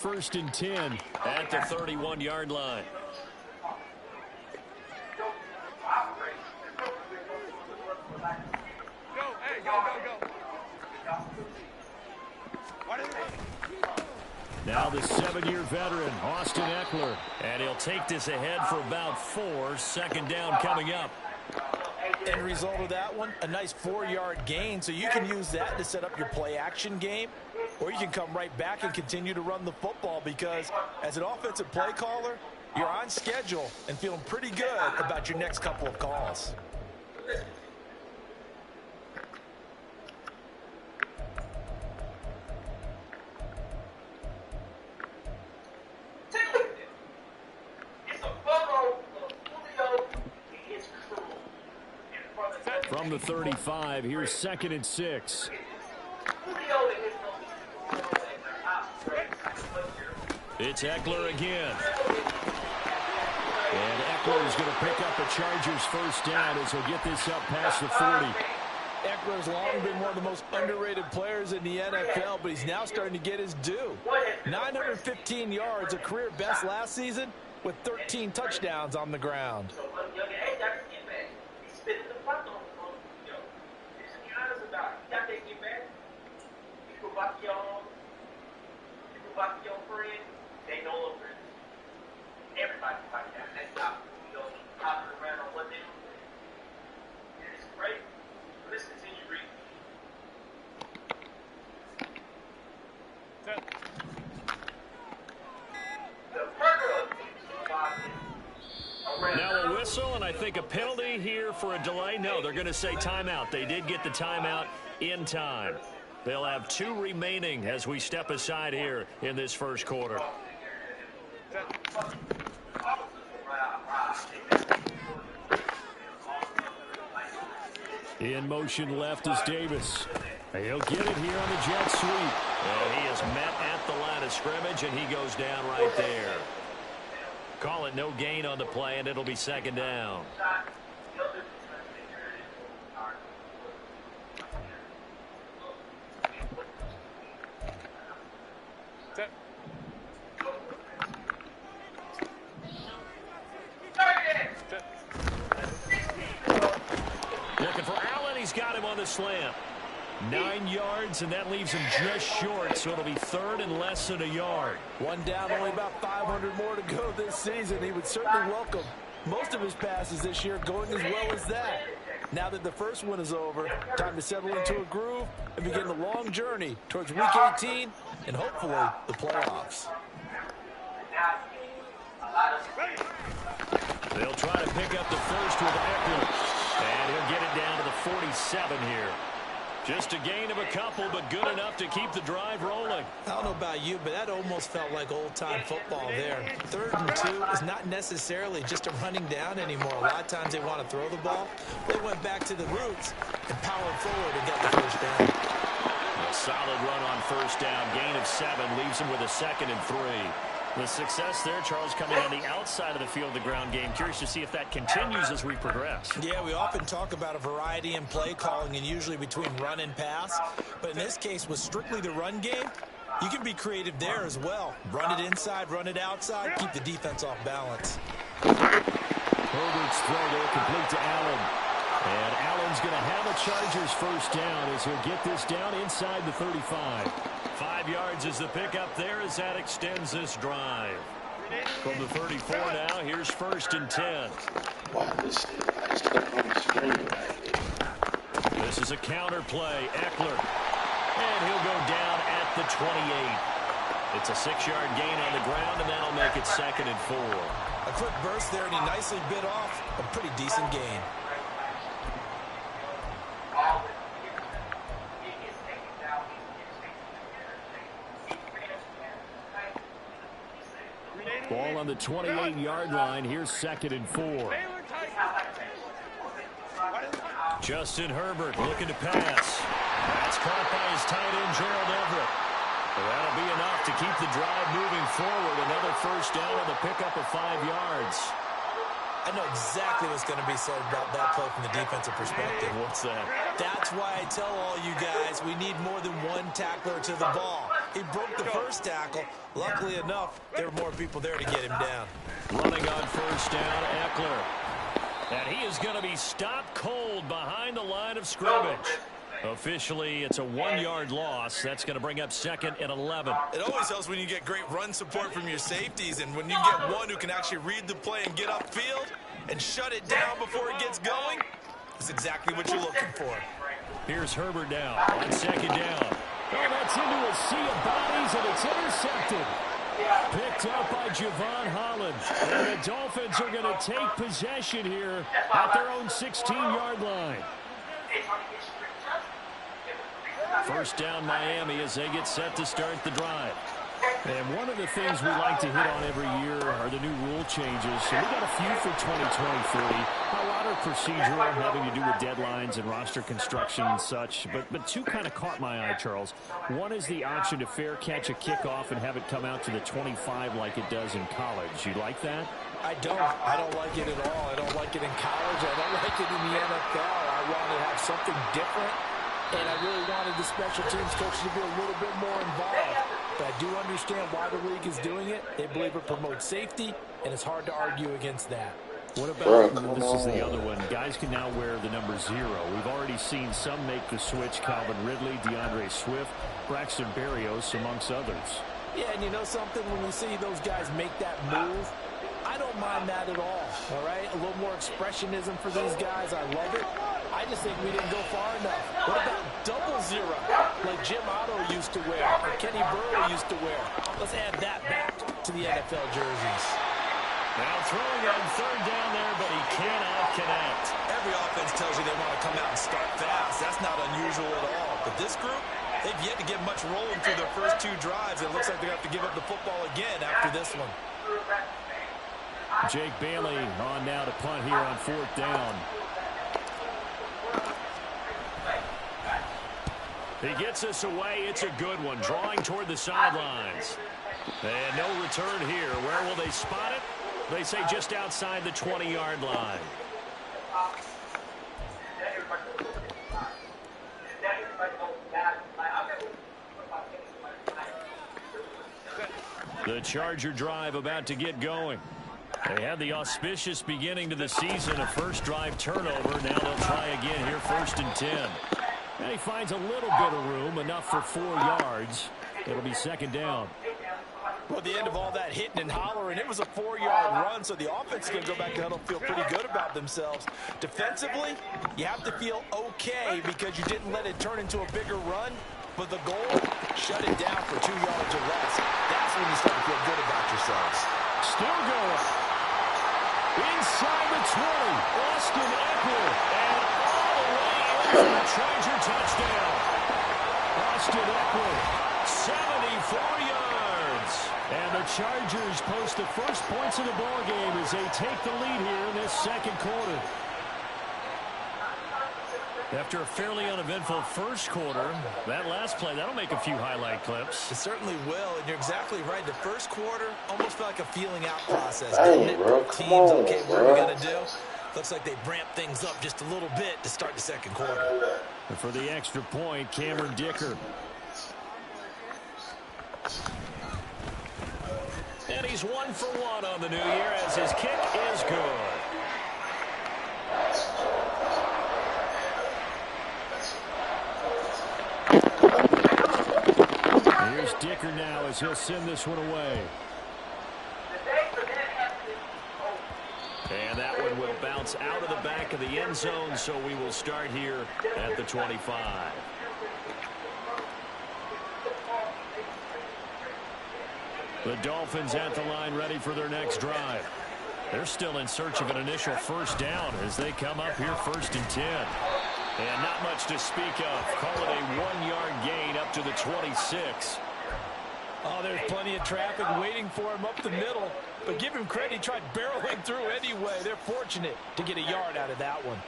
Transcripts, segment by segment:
First and 10 at the 31-yard line. Now the 7-year veteran, Austin Eckler. And he'll take this ahead for about 4. Second down coming up. End result of that one, a nice 4-yard gain. So you can use that to set up your play-action game. Or you can come right back and continue to run the football because as an offensive play caller, you're on schedule and feeling pretty good about your next couple of calls. From the 35, here's 2nd and 6. It's Eckler again. And Eckler is going to pick up a Chargers first down as he'll get this up past the 40. Eckler's long been one of the most underrated players in the NFL, but he's now starting to get his due. 915 yards, a career best last season, with 13 touchdowns on the ground. Now a whistle, and I think a penalty here for a delay. No, they're going to say timeout. They did get the timeout in time. They'll have 2 remaining as we step aside here in this first quarter. In motion left is Davis. He'll get it here on the jet sweep. And he is met at the line of scrimmage, and he goes down right there. Call it no gain on the play, and it'll be 2nd down. Looking for Allen. He's got him on the slant. 9 yards, and that leaves him just short, so it'll be 3rd and less than a yard. One down, only about 500 more to go this season. He would certainly welcome most of his passes this year going as well as that. Now that the first one is over, time to settle into a groove and begin the long journey towards Week 18 and hopefully the playoffs. They'll try to pick up the first with Eckler, and he'll get it down to the 47 here. Just a gain of a couple, but good enough to keep the drive rolling. I don't know about you, but that almost felt like old-time football there. 3rd and 2 is not necessarily just a running down anymore. A lot of times they want to throw the ball. They went back to the roots and powered forward and got the first down. A solid run on first down. Gain of 7 leaves him with a 2nd and 3. The success there, Charles, coming on the outside of the field, the ground game. Curious to see if that continues as we progress. Yeah, we often talk about a variety in play calling and usually between run and pass. But in this case, with strictly the run game, you can be creative there as well. Run it inside, run it outside, keep the defense off balance. Herbert's throw there complete to Allen. And Allen's going to have a Chargers first down as he'll get this down inside the 35. 5 yards is the pickup there as that extends this drive. From the 34 now, here's 1st and 10. This is a counter play. Eckler. And he'll go down at the 28. It's a 6-yard gain on the ground, and that'll make it 2nd and 4. A quick burst there, and he nicely bit off a pretty decent gain. Ball on the 28-yard line. Here's 2nd and 4. Justin Herbert looking to pass. That's caught by his tight end, Gerald Everett. But that'll be enough to keep the drive moving forward. Another first down on the pickup of 5 yards. I know exactly what's going to be said about that play from the defensive perspective. What's that? That's why I tell all you guys we need more than one tackler to the ball. He broke the first tackle. Luckily enough, there were more people there to get him down. Running on first down, Eckler. And he is going to be stopped cold behind the line of scrimmage. Officially, it's a 1-yard loss. That's going to bring up 2nd and 11. It always helps when you get great run support from your safeties, and when you get one who can actually read the play and get upfield and shut it down before it gets going, that's exactly what you're looking for. Here's Herbert down on 2nd down. Oh, that's into a sea of bodies, and it's intercepted. Picked up by Javon Holland. And the Dolphins are going to take possession here at their own 16-yard line. First down Miami as they get set to start the drive. And one of the things we like to hit on every year are the new rule changes. So we got a few for 2023. A lot are procedural, having to do with deadlines and roster construction and such. But two kind of caught my eye, Charles. One is the option to fair catch a kickoff and have it come out to the 25 like it does in college. You like that? I don't like it at all. I don't like it in college. I don't like it in the NFL. I want to have something different. And I really wanted the special teams coach to be a little bit more involved. But I do understand why the league is doing it. They believe it promotes safety, and it's hard to argue against that. What about, this is the other one, guys can now wear the number 0. We've already seen some make the switch. Calvin Ridley, DeAndre Swift, Braxton Berrios, amongst others. Yeah, and you know something? When you see those guys make that move, I don't mind that at all right? A little more expressionism for these guys. I love it. I just think we didn't go far enough. What about double 0, like Jim Otto used to wear, or Kenny Burrow used to wear? Let's add that back to the NFL jerseys. Now throwing on 3rd down there, but he cannot connect. Every offense tells you they want to come out and start fast. That's not unusual at all. But this group, they've yet to get much rolling through their first 2 drives. It looks like they're going to have to give up the football again after this one. Jake Bailey on now to punt here on 4th down. He gets us away. It's a good one. Drawing toward the sidelines. And no return here. Where will they spot it? They say just outside the 20-yard line. The Charger drive about to get going. They had the auspicious beginning to the season, a first drive turnover. Now they'll try again here, 1st and 10. And he finds a little bit of room, enough for 4 yards. It'll be 2nd down. Well, at the end of all that hitting and hollering, it was a 4-yard run, so the offense is going to go back to huddle and feel pretty good about themselves. Defensively, you have to feel okay because you didn't let it turn into a bigger run, but the goal, shut it down for 2 yards or less. That's when you start to feel good about yourselves. Still going. Inside the 20, Austin Eckler, and all the way into the Charger touchdown. Austin Eckler, 74 yards. And the Chargers post the first points of the ball game as they take the lead here in this 2nd quarter. After a fairly uneventful first quarter, that last play, that'll make a few highlight clips. It certainly will, and you're exactly right. The first quarter almost felt like a feeling out process. Hey, bro, come on, okay, what are bro. we going to do? Looks like they ramped things up just a little bit to start the 2nd quarter. And for the extra point, Cameron Dicker. And he's 1 for 1 on the new year as his kick is good. Here's Dicker now as he'll send this one away. And that one will bounce out of the back of the end zone, so we will start here at the 25. The Dolphins at the line ready for their next drive. They're still in search of an initial first down as they come up here 1st and 10. And not much to speak of. Call it a 1-yard gain up to the 26. Oh, there's plenty of traffic waiting for him up the middle. But give him credit, he tried barreling through anyway. They're fortunate to get a yard out of that one.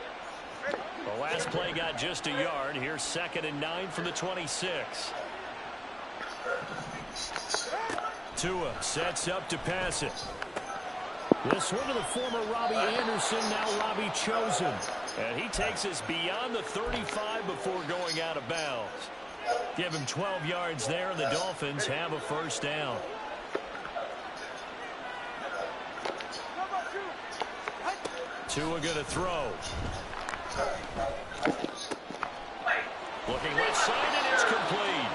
The last play got just a yard. Here's 2nd and 9 from the 26. Tua sets up to pass it. This one to the former Robbie Anderson, now Robbie Chosen. And he takes us beyond the 35 before going out of bounds. Give him 12 yards there, and the Dolphins have a first down. Tua going to throw. Looking left side, and it's complete.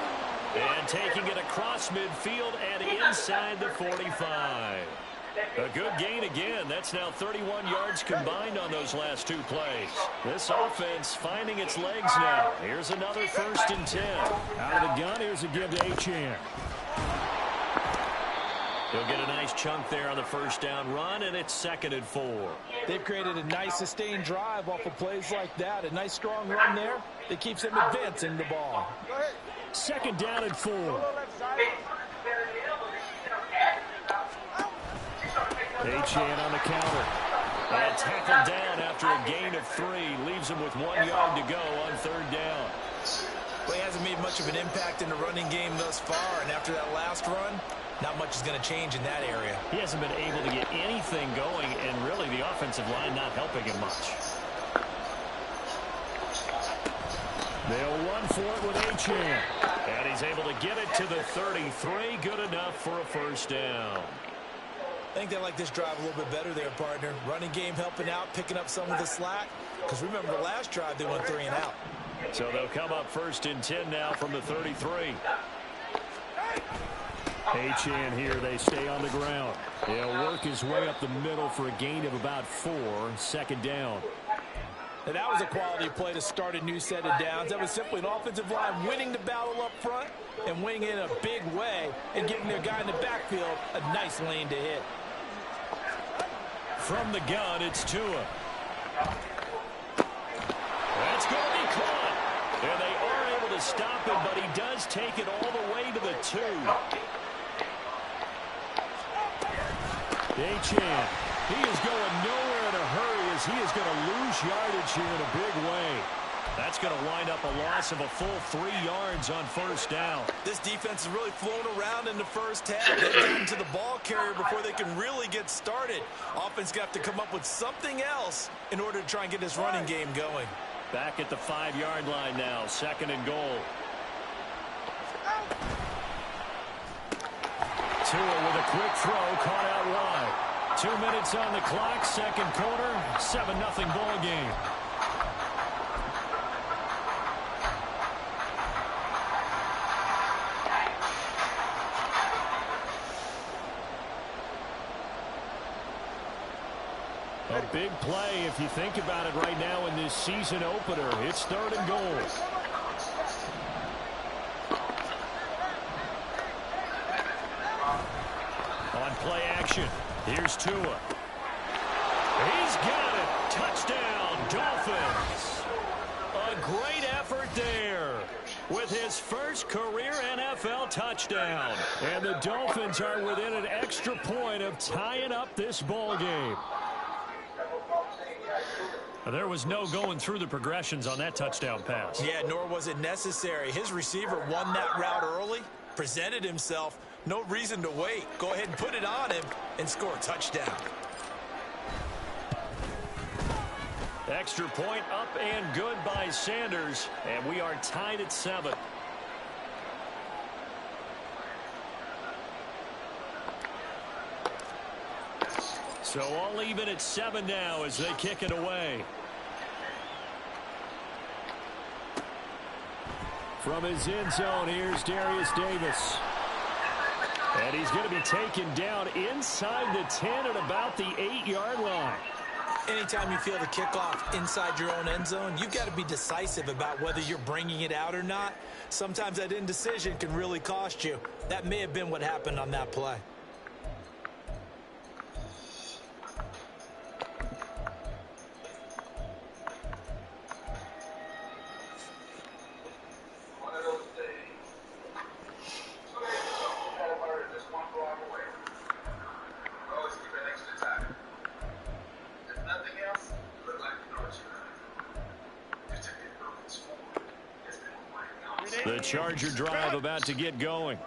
And taking it across midfield and inside the 45. A good gain again. That's now 31 yards combined on those last 2 plays. This offense finding its legs now. Here's another 1st and 10. Out of the gun, here's a give to Achane. He'll get a nice chunk there on the first down run, and it's 2nd and 4. They've created a nice sustained drive off of plays like that. A nice strong run there that keeps them advancing the ball. 2nd down and 4. Achane on the counter. And tackled down after a gain of 3. Leaves him with 1 yard to go on 3rd down. Well, he hasn't made much of an impact in the running game thus far, and after that last run, not much is going to change in that area. He hasn't been able to get anything going, and really the offensive line not helping him much. They'll run for it with Achane. And he's able to get it to the 33. Good enough for a first down. I think they like this drive a little bit better there, partner. Running game helping out, picking up some of the slack. Because remember the last drive, they went 3 and out. So they'll come up 1st and 10 now from the 33. Achane here, they stay on the ground. He'll work his way up the middle for a gain of about 4. 2nd down. And that was a quality play to start a new set of downs. That was simply an offensive line winning the battle up front and winning it in a big way and giving their guy in the backfield a nice lane to hit. From the gun, it's Tua. That's going to be caught. And they are able to stop him, but he does take it all the way to the 2. Achane. He is going nowhere in a hurry as he is going to lose yardage here in a big way. That's going to wind up a loss of a full 3 yards on 1st down. This defense is really flown around in the first half. They've gotten to the ball carrier before they can really get started. Offense got to come up with something else in order to try and get this running game going. Back at the 5-yard line now, 2nd and goal. Tua with a quick throw, caught out wide. 2 minutes on the clock, 2nd quarter, 7-0 ball game. A big play if you think about it right now in this season opener. It's 3rd and goal. On play action, here's Tua. He's got it. Touchdown, Dolphins. A great effort there with his first career NFL touchdown. And the Dolphins are within an extra point of tying up this ball game. There was no going through the progressions on that touchdown pass. Yeah, nor was it necessary. His receiver won that route early, presented himself. No reason to wait. Go ahead and put it on him and score a touchdown. Extra point up and good by Sanders. And we are tied at 7. So all even at 7 now as they kick it away. From his end zone, here's Darius Davis. And he's going to be taken down inside the 10 at about the 8-yard line. Anytime you feel the kickoff inside your own end zone, you've got to be decisive about whether you're bringing it out or not. Sometimes that indecision can really cost you. That may have been what happened on that play. The Charger drive about to get going.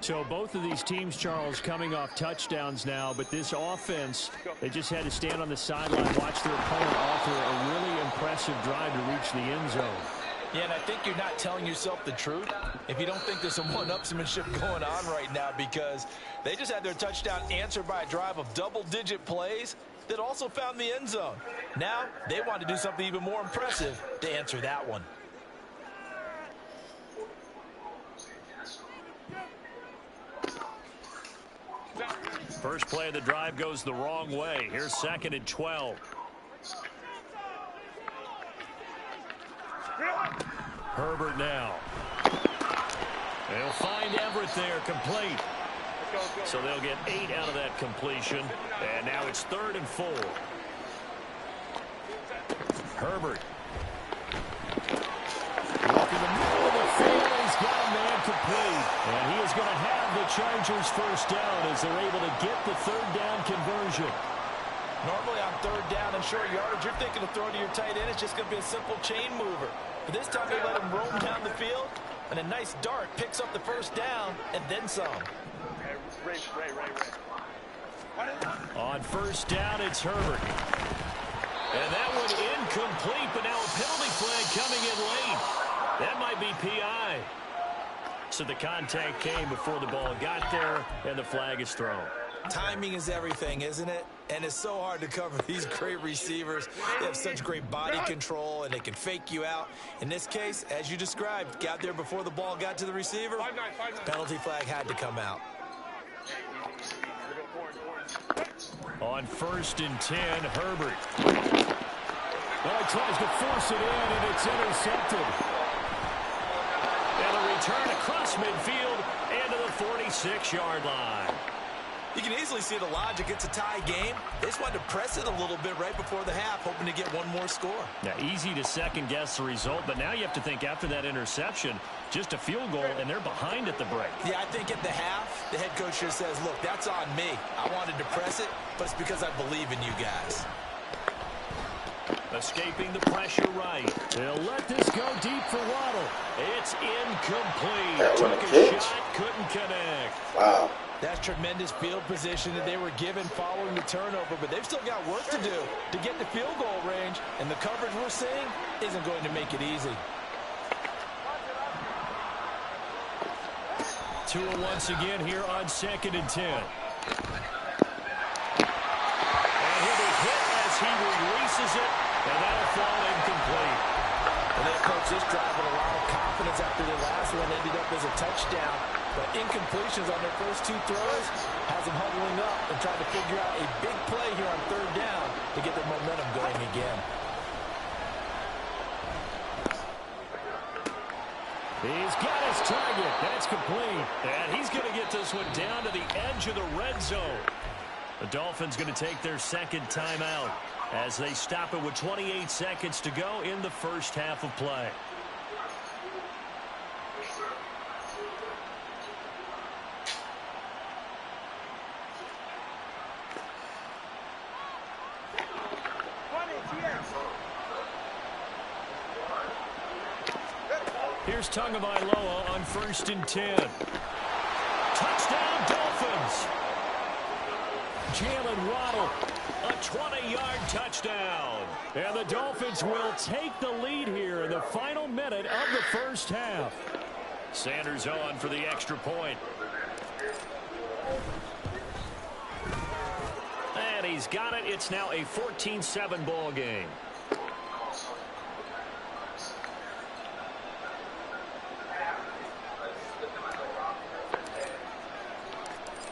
So both of these teams, Charles, coming off touchdowns now, but this offense, they just had to stand on the sideline, watch their opponent offer a really impressive drive to reach the end zone. Yeah, and I think you're not telling yourself the truth if you don't think there's some one-upsmanship going on right now, because they just had their touchdown answered by a drive of double-digit plays that also found the end zone. Now they want to do something even more impressive to answer that one. First play of the drive goes the wrong way. Here's 2nd and 12. Herbert now. They'll find Everett there, complete. So they'll get 8 out of that completion. And now it's 3rd and 4. Herbert. Look in the middle of the field. He's got a man complete. And he is going to have the Chargers first down as they're able to get the 3rd down conversion. Normally on 3rd down and short yardage, you're thinking of throwing to your tight end. It's just going to be a simple chain mover. But this time they let him roam down the field, and a nice dart picks up the first down and then some. On first down, it's Herbert. And that one incomplete, but now a penalty flag coming in late. That might be PI. So the contact came before the ball got there, and the flag is thrown. Timing is everything, isn't it? And it's so hard to cover these great receivers. They have such great body control, and they can fake you out. In this case, as you described, got there before the ball got to the receiver. Penalty flag had to come out. On 1st and 10, Herbert. Well, he tries to force it in, and it's intercepted. And a return across midfield and to the 46-yard line. You can easily see the logic. It's a tie game. They just wanted to press it a little bit right before the half, hoping to get one more score. Now, easy to second-guess the result, but now you have to think after that interception, just a field goal, and they're behind at the break. Yeah, I think at the half, the head coach just says, look, that's on me. I wanted to press it, but it's because I believe in you guys. Escaping the pressure right. They'll let this go deep for Waddle. It's incomplete. Took a shot, couldn't connect. Wow. That's tremendous field position that they were given following the turnover, but they've still got work to do to get the field goal range, and the coverage we're seeing isn't going to make it easy. Tua once again here on 2nd and 10. And he'll be hit as he releases it, and that'll fall incomplete. And they approach this drive with a lot of confidence after the last one ended up as a touchdown. But incompletions on their first 2 throws has them huddling up and trying to figure out a big play here on 3rd down to get their momentum going again. He's got his target. That's complete. And he's going to get this one down to the edge of the red zone. The Dolphins going to take their 2nd timeout as they stop it with 28 seconds to go in the first half of play. Here's Tagovailoa on 1st and 10. Touchdown, Dolphins. Jalen Waddle, a 20-yard touchdown. And the Dolphins will take the lead here in the final minute of the first half. Sanders on for the extra point. And he's got it. It's now a 14-7 ball game.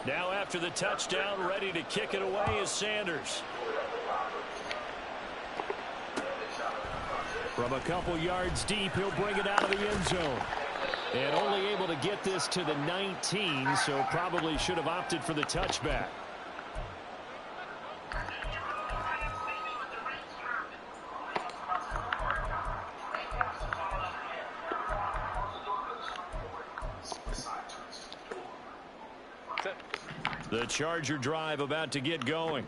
Now after the touchdown, ready to kick it away is Sanders. From a couple yards deep, he'll bring it out of the end zone. And only able to get this to the 19, so probably should have opted for the touchback. The Charger drive about to get going.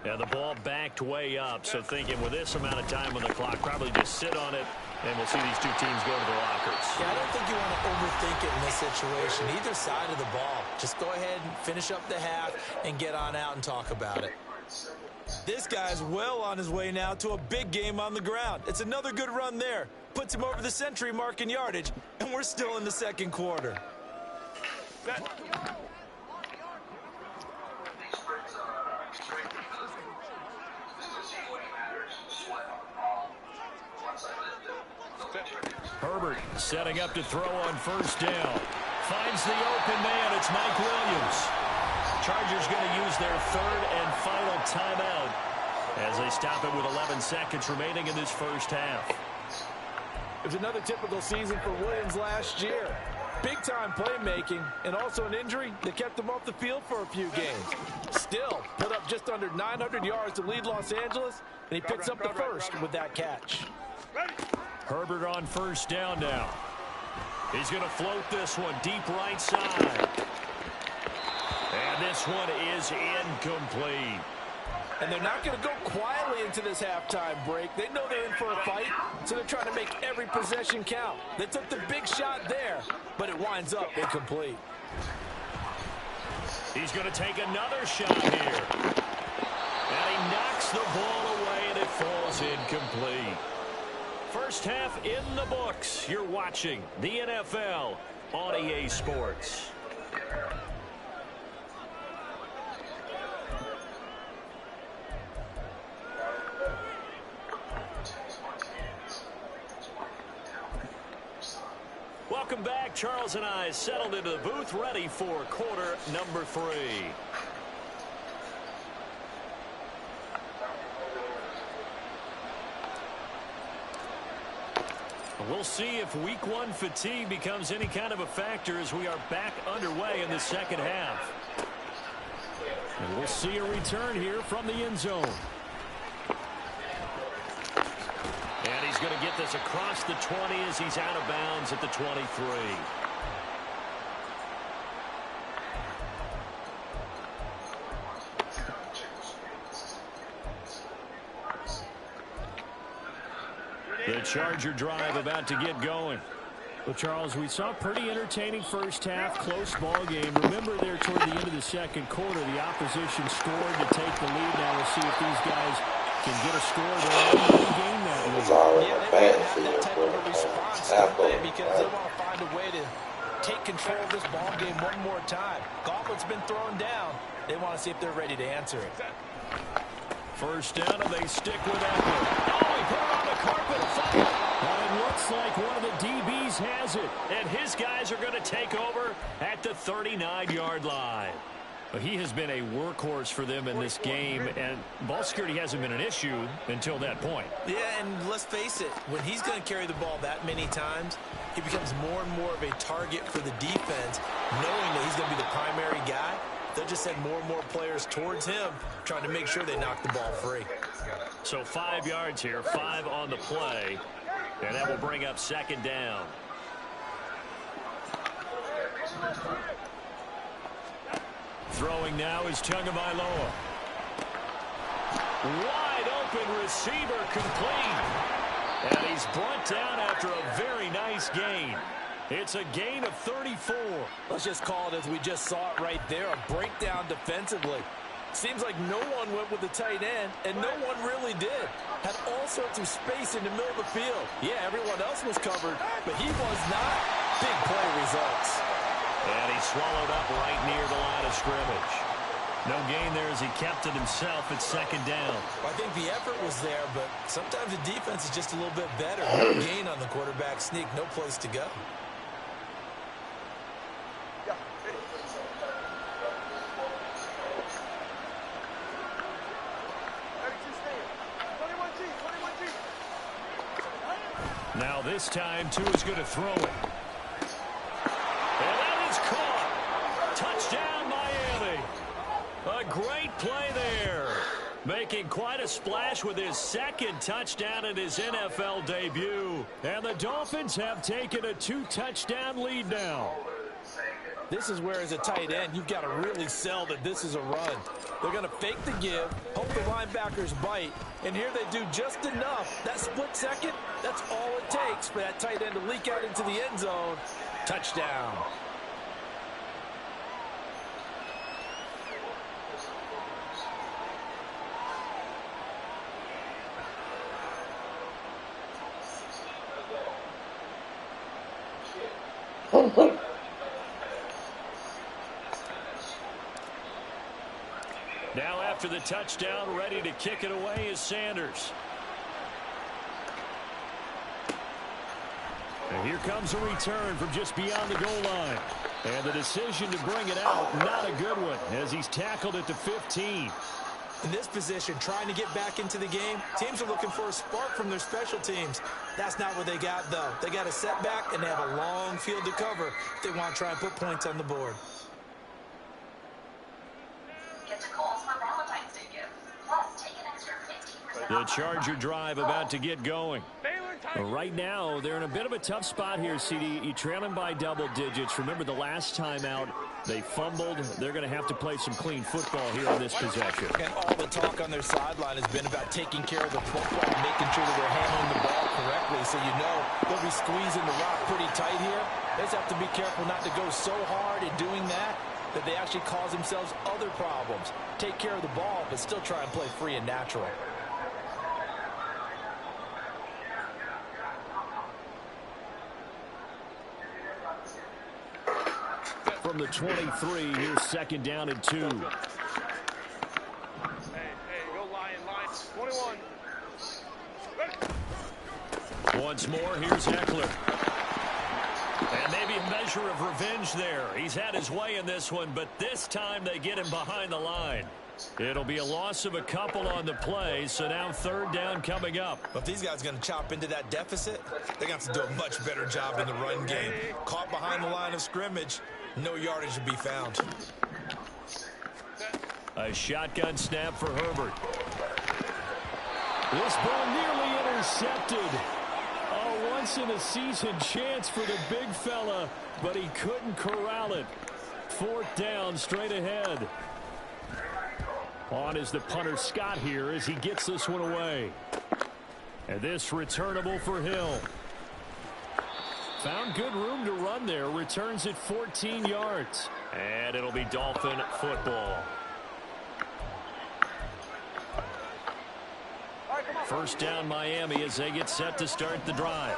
And the ball backed way up, so thinking with this amount of time on the clock, probably just sit on it, and we'll see these two teams go to the lockers. Yeah, I don't think you want to overthink it in this situation. Either side of the ball. Just go ahead and finish up the half and get on out and talk about it. This guy's well on his way now to a big game on the ground. It's another good run there. puts him over the century mark in yardage, and we're still in the second quarter. Herbert setting up to throw on first down. Finds the open man. It's Mike Williams. Chargers going to use their third and final timeout as they stop it with 11 seconds remaining in this first half. It was another typical season for Williams last year. Big-time playmaking and also an injury that kept him off the field for a few games. Still, put up just under 900 yards to lead Los Angeles, and he picks up the first with that catch. Herbert on first down now. He's going to float this one deep right side. And this one is incomplete. And they're not going to go quietly into this halftime break. They know they're in for a fight, so they're trying to make every possession count. They took the big shot there, but it winds up incomplete. He's going to take another shot here. And he knocks the ball away, and it falls incomplete. First half in the books. You're watching the NFL on EA Sports. Welcome back. Charles and I settled into the booth, ready for quarter number 3. We'll see if week 1 fatigue becomes any kind of a factor as we are back underway in the second half. And we'll see a return here from the end zone. And he's going to get this across the 20 as he's out of bounds at the 23. The Charger drive about to get going. Well, Charles, we saw a pretty entertaining first half, close ball game. Remember there toward the end of the second quarter, the opposition scored to take the lead. Now we'll see if these guys can get a score there and gain that lead. Yeah, they want to have that type of a response, don't they? Because they want to find a way to take control of this ball game one more time. Gauntlet's been thrown down. They want to see if they're ready to answer it. First down, and they stick with Eckler. Oh, he put it on the carpet. And it looks like one of the DBs has it. And his guys are going to take over at the 39-yard line. But he has been a workhorse for them in this game, and ball security hasn't been an issue until that point. Yeah, and let's face it, when he's going to carry the ball that many times, he becomes more and more of a target for the defense, knowing that he's going to be the primary guy. They'll just send more and more players towards him, trying to make sure they knock the ball free. So 5 yards here, 5 on the play, and that will bring up second down. Throwing now is Tagovailoa. Wide open receiver complete. And he's brought down after a very nice gain. It's a gain of 34. Let's just call it as we just saw it right there, a breakdown defensively. Seems like no one went with the tight end, and no one really did. Had all sorts of space in the middle of the field. Yeah, everyone else was covered, but he was not. Big play results. And he swallowed up right near the line of scrimmage. No gain there as he kept it himself at second down. I think the effort was there, but sometimes the defense is just a little bit better. No gain on the quarterback sneak, no place to go. Now this time, Tua's going to throw it. And that is caught. Touchdown, Miami. A great play there. Making quite a splash with his second touchdown in his NFL debut. And the Dolphins have taken a 2-touchdown lead now. This is where, as a tight end, you've got to really sell that this is a run. They're going to fake the give, hope the linebackers bite, and here they do just enough. That split second, that's all it takes for that tight end to leak out into the end zone. Touchdown. Now after the touchdown, ready to kick it away is Sanders. And here comes a return from just beyond the goal line. And the decision to bring it out, not a good one, as he's tackled at the 15. In this position, trying to get back into the game, teams are looking for a spark from their special teams. That's not what they got, though. They got a setback, and they have a long field to cover if they want to try and put points on the board. Get to Kohl's for Valentine's Day gift. Plus, take an extra 15% The off. Charger drive about to get going. Right now, they're in a bit of a tough spot here, CD. You trail them by double digits. Remember the last time out, they fumbled. They're going to have to play some clean football here in this possession. And all the talk on their sideline has been about taking care of the football, making sure that they're handling the ball correctly. So you know they'll be squeezing the rock pretty tight here. They just have to be careful not to go so hard in doing that they actually cause themselves other problems. Take care of the ball, but still try and play free and natural. From the 23, here's second down and 2. Hey, go line. 21. Once more, here's Eckler. And maybe a measure of revenge there. He's had his way in this one, but this time they get him behind the line. It'll be a loss of a couple on the play, so now third down coming up. If these guys are going to chop into that deficit, they're going to have to do a much better job in the run game. Caught behind the line of scrimmage, no yardage to be found. A shotgun snap for Herbert. This ball nearly intercepted. A once-in-a-season chance for the big fella, but he couldn't corral it. Fourth down straight ahead. On is the punter Scott here as he gets this one away. And this returnable for Hill. Found good room to run there. Returns it 14 yards. And it'll be Dolphin football. First down Miami as they get set to start the drive.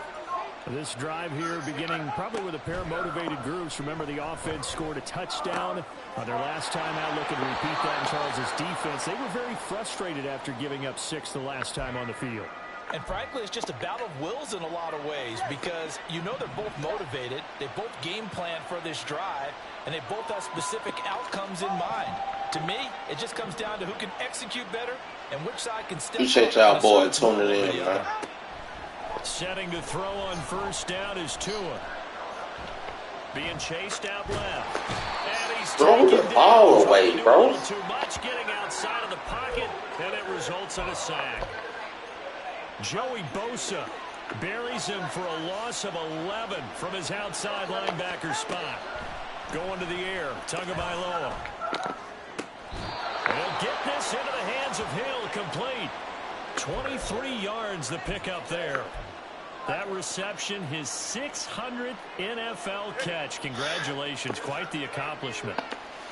This drive here beginning probably with a pair of motivated groups. Remember, the offense scored a touchdown on their last time out. Looking to repeat that in Charles' defense. They were very frustrated after giving up 6 the last time on the field. And frankly, it's just a battle of wills in a lot of ways because you know they're both motivated. They both game plan for this drive, and they both have specific outcomes in mind. To me, it just comes down to who can execute better and which side can step up. Appreciate y'all boy tuning in, man. Setting to throw on first down is Tua. Being chased out left. And he's Throw the ball away, bro. Too much getting outside of the pocket, and it results in a sack. Joey Bosa buries him for a loss of 11 from his outside linebacker spot. Going to the air, Tagovailoa. And he'll get this into the hands of Hill, complete. 23 yards the pickup there. That reception, his 600th NFL catch. Congratulations, quite the accomplishment.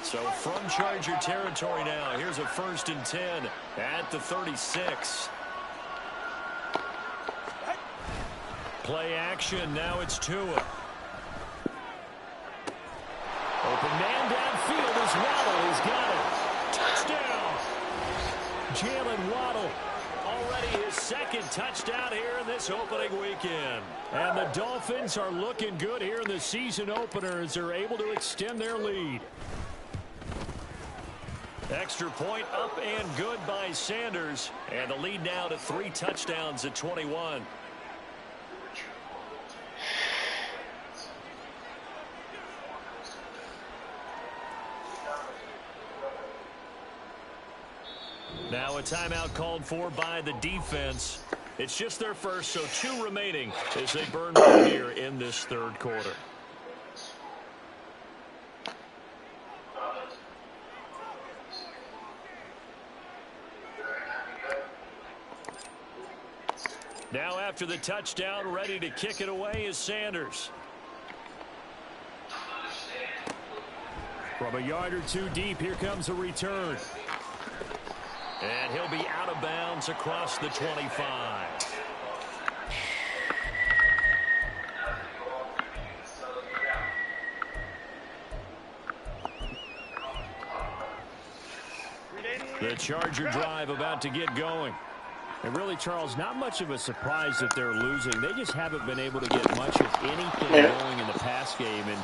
So from Charger territory now, here's a 1st and 10 at the 36. Play action, now it's Tua. Open man downfield as Waddle has got it. Touchdown! Jalen Waddle, already his second touchdown here in this opening weekend. And the Dolphins are looking good here in the season opener as they're able to extend their lead. Extra point up and good by Sanders. And the lead now to 3 touchdowns at 21. Now a timeout called for by the defense. It's just their first, so 2 remaining as they burn one here in this third quarter. Now after the touchdown, ready to kick it away is Sanders. From a yard or 2 deep, here comes a return. And he'll be out of bounds across the 25. The Charger drive about to get going. And really, Charles, not much of a surprise that they're losing. They just haven't been able to get much of anything going in the pass game. And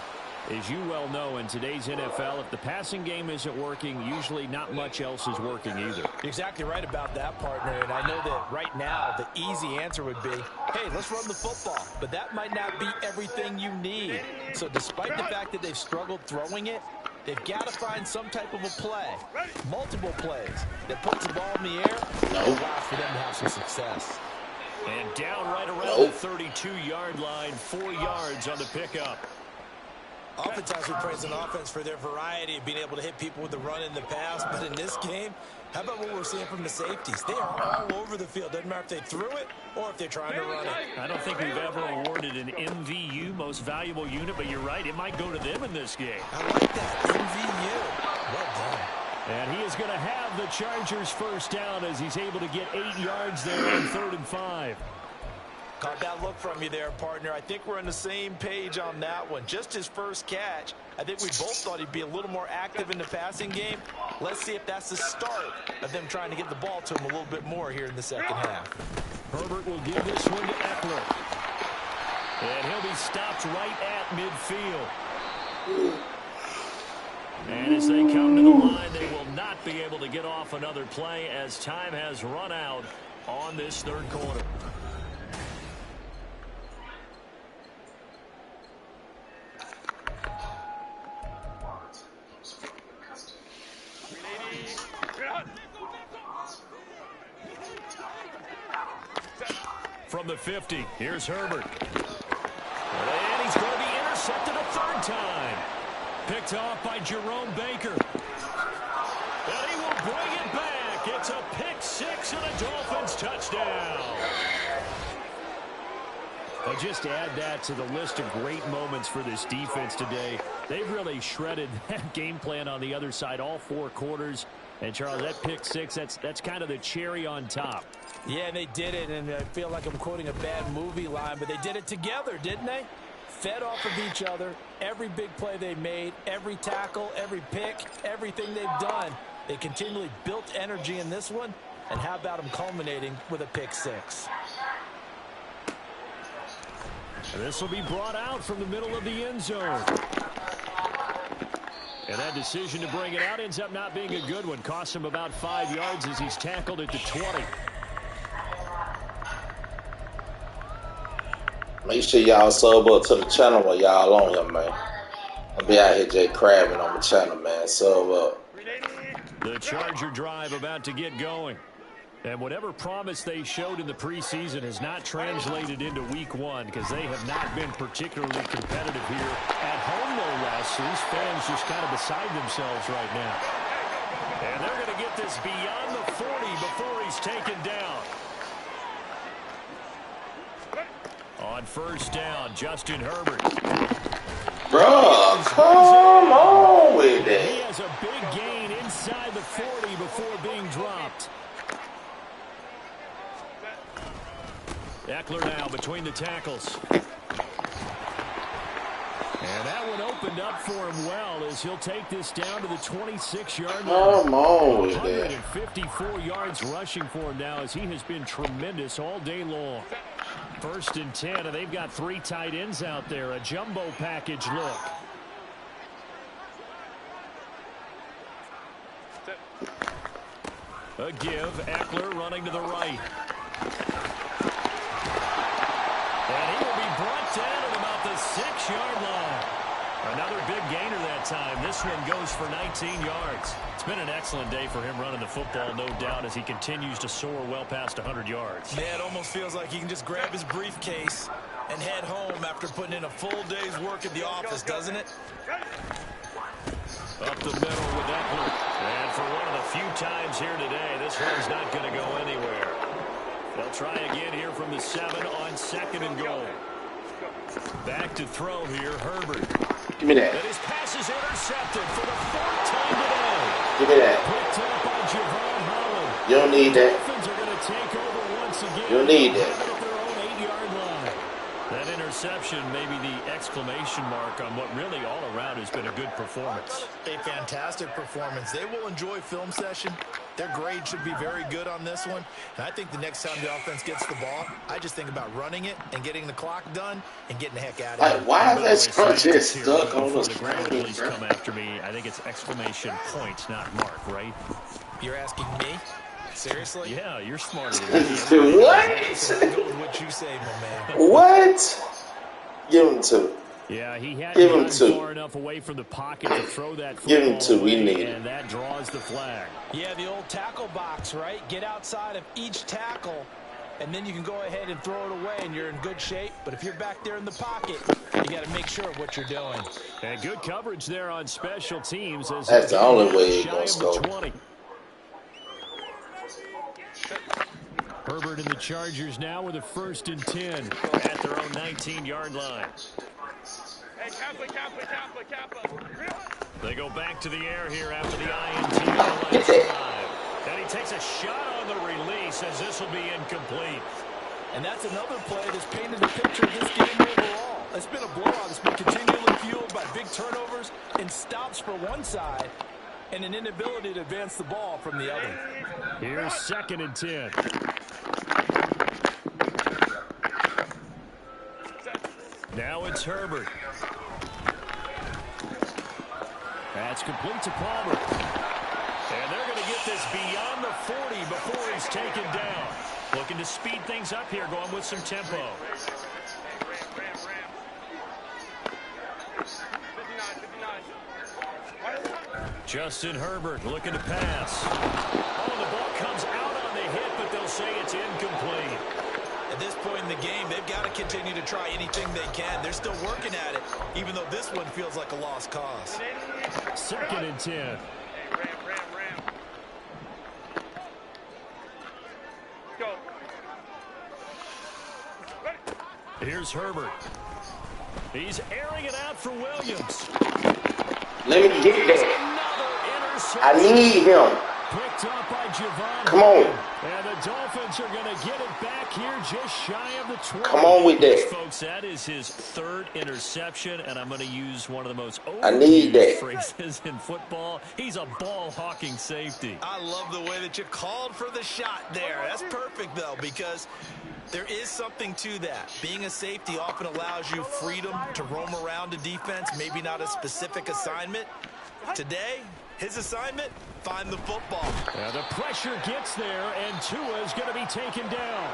as you well know, in today's NFL, if the passing game isn't working, usually not much else is working either. You're exactly right about that, partner. And I know that right now the easy answer would be, hey, let's run the football. But that might not be everything you need. So despite the fact that they've struggled throwing it, they've got to find some type of a play, multiple plays, that puts the ball in the air and allows for them to have some success. And down right around the 32-yard line, 4 yards on the pickup. Oftentimes we praise an offense for their variety of being able to hit people with the run and the pass, but in this game, how about what we're seeing from the safeties? They are all over the field. Doesn't matter if they threw it or if they're trying to run it. I don't think we've ever awarded an MVU, most valuable unit, but you're right, it might go to them in this game. I like that, MVU. Well done. And he is going to have the Chargers first down as he's able to get 8 yards there on 3rd and 5. Caught that look from you there, partner. I think we're on the same page on that one. Just his first catch. I think we both thought he'd be a little more active in the passing game. Let's see if that's the start of them trying to get the ball to him a little bit more here in the second half. Herbert will give this one to Eckler. And he'll be stopped right at midfield. And as they come to the line, they will not be able to get off another play as time has run out on this 3rd quarter. From the 50, here's Herbert. And he's going to be intercepted a 3rd time. Picked off by Jerome Baker. And he will bring it back. It's a pick 6 and a Dolphins touchdown. I'll just add that to the list of great moments for this defense today. They've really shredded that game plan on the other side all 4 quarters. And, Charles, that pick 6, that's kind of the cherry on top. Yeah, they did it, and I feel like I'm quoting a bad movie line, but they did it together, didn't they? Fed off of each other, every big play they made, every tackle, every pick, everything they've done. They continually built energy in this one, and how about them culminating with a pick 6? And this will be brought out from the middle of the end zone. And that decision to bring it out ends up not being a good one. Costs him about 5 yards as he's tackled at the 20. Make sure y'all sub up to the channel while y'all on here, man. I'll be out here just crabbing on the channel, man. Sub up. The Charger drive about to get going. And whatever promise they showed in the preseason has not translated into week 1 because they have not been particularly competitive here at home, no less. These fans just kind of beside themselves right now. And they're going to get this beyond the 40 before he's taken down. On 1st down, Justin Herbert. Bro, come on with He it. has a big gain inside the 40 before being dropped. Eckler now between the tackles. And that one opened up for him well as he'll take this down to the 26-yard line. Come on with it. 154 yards rushing for him now as he has been tremendous all day long. 1st and 10, and they've got 3 tight ends out there. A jumbo package look. A give. Eckler running to the right. And he will be brought down at about the 6-yard line. Another big gainer that time. This one goes for 19 yards. It's been an excellent day for him running the football, no doubt, as he continues to soar well past 100 yards. Yeah, it almost feels like he can just grab his briefcase and head home after putting in a full day's work at the office, doesn't it? Up the middle with Eckler. And for one of the few times here today, this one's not going to go anywhere. They'll try again here from the 7 on 2nd and goal. Back to throw here, Herbert. Give me that. And his pass is intercepted for the 4th time today. Give me that. Picked up by Javon Holland. You don't need The that. Dolphins are going to take over once again. You don't need that. At their own 8-yard line. That interception, maybe the exclamation mark on what really all around has been a good performance. A fantastic performance. They will enjoy film session. Their grade should be very good on this one. And I think the next time the offense gets the ball, I just think about running it and getting the clock done and getting the heck out of here. Why is that scrunch just stuck on the screen, please bro? come after me. I think it's exclamation point, not mark, right? You're asking me? Seriously? Yeah, you're smarter than me. What? So go with what you say, my man. What? Give him two. Yeah, he hadn't Give him gotten two. far enough away from the pocket to throw that Give him football two. We away, need it. and that draws the flag. Yeah, the old tackle box, right? Get outside of each tackle, and then you can go ahead and throw it away, and you're in good shape. But if you're back there in the pocket, you got to make sure of what you're doing. And good coverage there on special teams. As That's the only way he's shy gonna of the score. 20. Herbert and the Chargers now with a 1st and 10 at their own 19-yard line. Hey, Kappa. They go back to the air here after the INT on the last drive. And he takes a shot on the release as this will be incomplete. And that's another play that's painted the picture of this game overall. It's been a blowout. It's been continually fueled by big turnovers and stops for one side and an inability to advance the ball from the other. Here's 2nd and 10. Now it's Herbert. That's complete to Palmer. And they're going to get this beyond the 40 before he's taken down. Looking to speed things up here, going with some tempo. Justin Herbert looking to pass. Oh, the ball comes out on the hit, but they'll say it's incomplete. At this point in the game, they've got to continue to try anything they can. They're still working at it, even though this one feels like a lost cause. 2nd and 10. Ram. Go. Here's Herbert. He's airing it out for Williams. Let me get that. Another interception. I need him. Picked up by Javon. Come on. And the Dolphins are going to get it back here just shy of the 20. Come on with that. Folks, that is his 3rd interception, and I'm going to use one of the most I need that. phrases in football. He's a ball-hawking safety. I love the way that you called for the shot there. That's perfect, though, because there is something to that. Being a safety often allows you freedom to roam around a defense, maybe not a specific assignment. Today, his assignment, find the football. Yeah, the pressure gets there, and Tua is going to be taken down.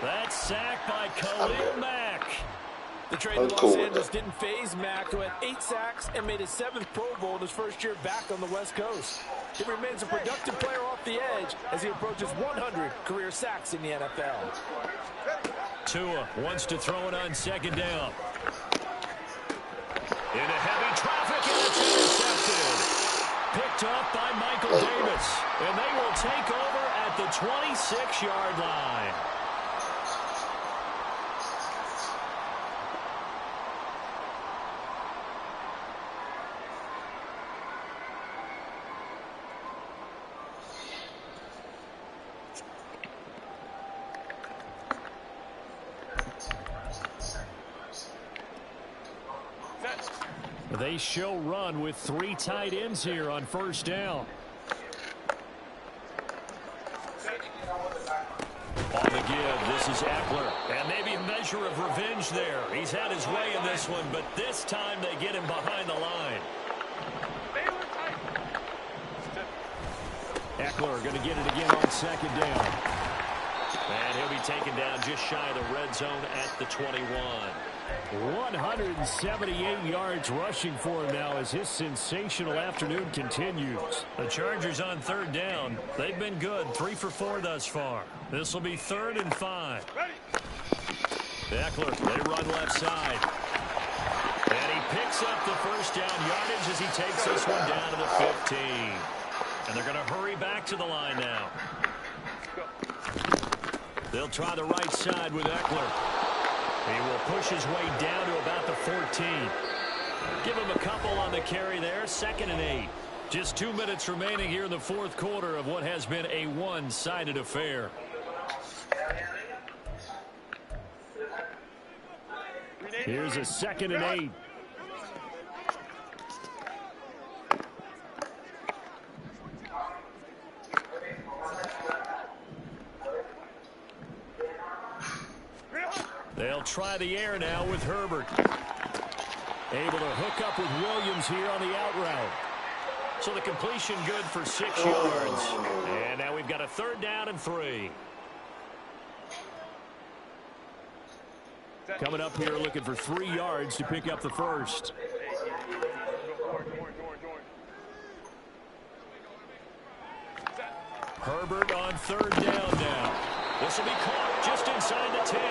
That's sacked by Khalil Mack. The trade to Los Angeles didn't faze Mack, who had 8 sacks and made his 7th Pro Bowl in his first year back on the West Coast. He remains a productive player off the edge as he approaches 100 career sacks in the NFL. Tua wants to throw it on 2nd down. Into heavy traffic, and it's intercepted. Picked up by Michael Davis. And they will take over at the 26-yard line. They show run with 3 tight ends here on 1st down. On the give, this is Eckler. And maybe a measure of revenge there. He's had his way in this one, but this time they get him behind the line. Eckler going to get it again on 2nd down. And he'll be taken down just shy of the red zone at the 21. 178 yards rushing for him now as his sensational afternoon continues. The Chargers on 3rd down. They've been good. 3 for 4 thus far. This will be 3rd and 5. Eckler, they run left side. And he picks up the 1st down yardage as he takes this one down to the 15. And they're going to hurry back to the line now. They'll try the right side with Eckler. He will push his way down to about the 14. Give him a couple on the carry there. 2nd and 8. Just 2 minutes remaining here in the 4th quarter of what has been a one-sided affair. Here's a 2nd and 8. They'll try the air now with Herbert. Able to hook up with Williams here on the out route. So the completion good for 6 yards. And now we've got a 3rd down and 3. Coming up here looking for 3 yards to pick up the first. Herbert on 3rd down now. This will be caught just inside the 10.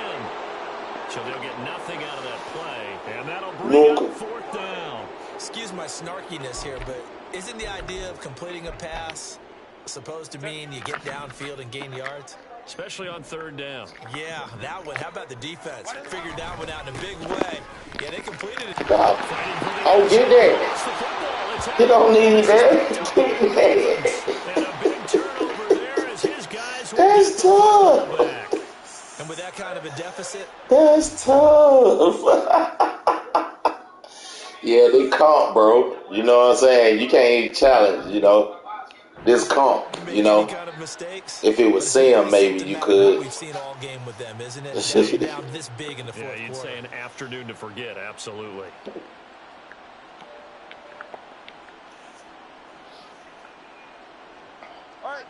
So they'll get nothing out of that play. And that'll bring up 4th down. Excuse my snarkiness here, but isn't the idea of completing a pass supposed to mean you get downfield and gain yards? Especially on 3rd down. Yeah, that one. How about the defense? Figured that one out in a big way. Yeah, they completed it. Oh, get that. You don't need that. And a big turnover there as his guys will That's tough. back. And with that kind of a deficit, That's tough. Yeah, they comp, bro. You know what I'm saying? You can't challenge, this comp, kind of mistakes. If it was Sam, maybe you could. We've seen all game with them, isn't it? Down this big in the fourth quarter. You'd say an afternoon to forget, absolutely.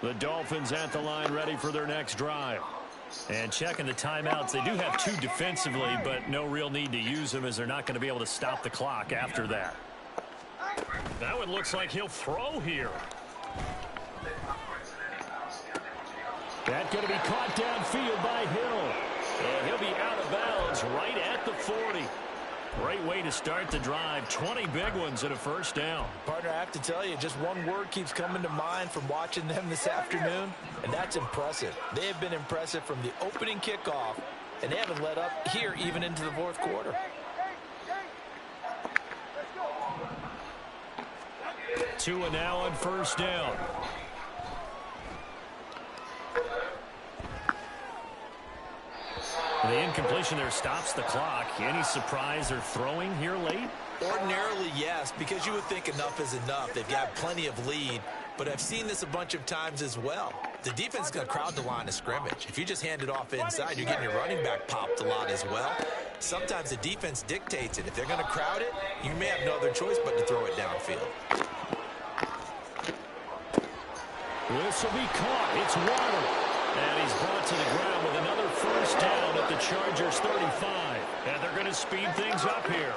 The Dolphins at the line ready for their next drive. And checking the timeouts, they do have 2 defensively, but no real need to use them as they're not going to be able to stop the clock after that. That one looks like he'll throw here. That's going to be caught downfield by Hill. And he'll be out of bounds right at the 40. Great way to start the drive. 20 big ones and a 1st down. Partner, I have to tell you, just one word keeps coming to mind from watching them this afternoon, and that's impressive. They have been impressive from the opening kickoff, and they haven't let up here even into the fourth quarter. Tua now on 1st down. The incompletion there stops the clock. Any surprise they're throwing here late? Ordinarily, yes, because you would think enough is enough. They've got plenty of lead, but I've seen this a bunch of times as well. The defense is going to crowd the line of scrimmage. If you just hand it off inside, you're getting your running back popped a lot as well. Sometimes the defense dictates it. If they're going to crowd it, you may have no other choice but to throw it downfield. This will be caught. It's Waddle. And he's brought to the ground with another 1st down at the Chargers 35. And they're going to speed things up here.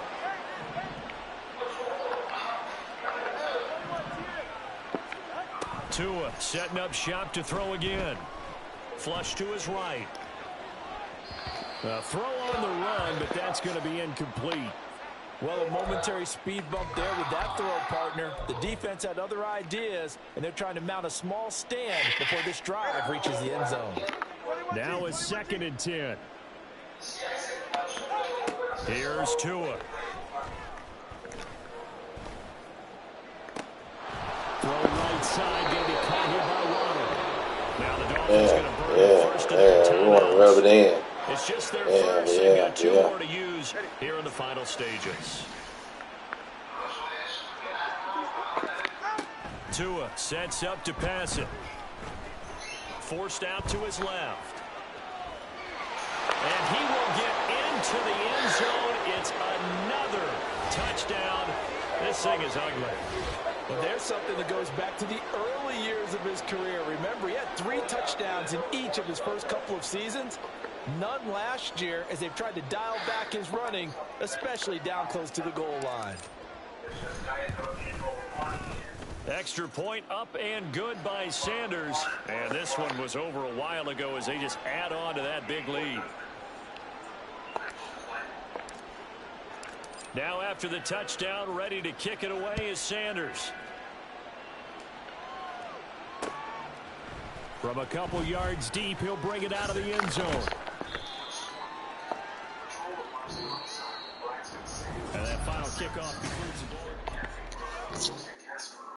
Tua setting up shop to throw again. Flush to his right. A throw on the run, but that's going to be incomplete. Well, a momentary speed bump there with that throw, partner. The defense had other ideas, and they're trying to mount a small stand before this drive reaches the end zone. Now a 2nd and 10. Here's Tua. Throw right side, going to be caught here by Waddle. Now the Dolphins going to burn first of their timeouts. We want to rub it in. It's just their first. They've got 2 more to use here in the final stages. Tua sets up to pass it. Forced out to his left. And he will get into the end zone. It's another touchdown. This thing is ugly. Well, there's something that goes back to the early years of his career. Remember, he had 3 touchdowns in each of his first couple of seasons. None last year as they've tried to dial back his running, especially down close to the goal line. Extra point up and good by Sanders. And this one was over a while ago as they just add on to that big lead. Now after the touchdown, ready to kick it away is Sanders. From a couple yards deep, he'll bring it out of the end zone. And that final kickoff concludes the ball.